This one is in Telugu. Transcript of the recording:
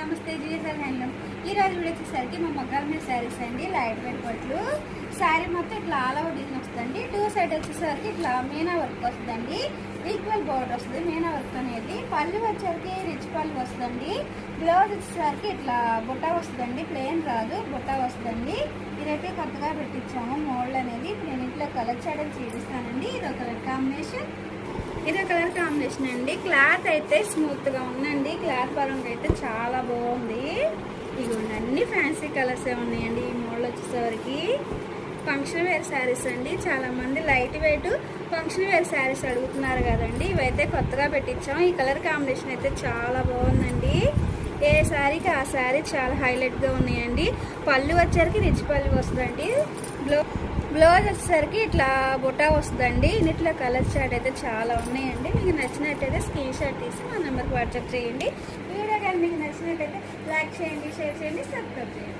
నమస్తే జిఎస్ఆర్ హ్యాండ్లూమ్. ఈ రోజు వీడియో వచ్చేసరికి మా మగ్గాల మీద శారీస్ అండి. లైట్ వెయిట్ పట్లు శారీ మొత్తం ఇట్లా ఆల్ ఓవర్ డిజైన్ వస్తుందండి. టూ సైడ్ వచ్చేసరికి ఇట్లా మీనా వర్క్ వస్తుందండి. ఈక్వల్ బోర్డర్ వస్తుంది మీనా వర్క్ అనేది. పళ్ళు వచ్చేసరికి రిచ్ పళ్ళు వస్తుందండి. బ్లౌజ్ వచ్చేసరికి ఇట్లా బుట్ట వస్తుందండి, ప్లెయిన్ రాదు, బుట్ట వస్తుందండి. ఇదైతే కొత్తగా పెట్టించాము మోల్డ్ అనేది. ఇప్పుడు నేను ఇంట్లో కలర్ చేయడం చూపిస్తానండి. ఇదో కలర్ కాంబినేషన్ అండి. క్లాత్ అయితే స్మూత్ గా ఉందండి. క్లాత్ పరంగా అయితే చాలా బాగుంది. ఇదిగోండి అన్ని ఫ్యాన్సీ కలర్స్ ఉన్నాయండి. ఈ మోడల్ వచ్చేసరికి ఫంక్షన్ వేర్ శారీస్ అండి. చాలా మంది light weight function wear saris అడుగుతున్నారు కదండి. ఇవైతే కొత్తగా పెట్టించాం. ఈ కలర్ కాంబినేషన్ అయితే చాలా బాగుందండి. ఏ శారీకి ఆ శారీ చాలా హైలైట్ గా ఉన్నాయండి. పళ్ళు వచ్చేసరికి రిచ్ పళ్ళు వస్తుందండి. బ్లౌజ్ వచ్చేసరికి ఇట్లా బుటా వస్తుందండి. ఇన్నిట్లో కలర్ చార్ట్ అయితే చాలా ఉన్నాయండి. మీకు నచ్చినట్టయితే స్క్రీన్ షాట్ తీసి మా నెంబర్కి వాట్సాప్ చేయండి. వీడియో కానీ మీకు నచ్చినట్టయితే లైక్ చేయండి, షేర్ చేయండి, సబ్స్క్రైబ్ చేయండి.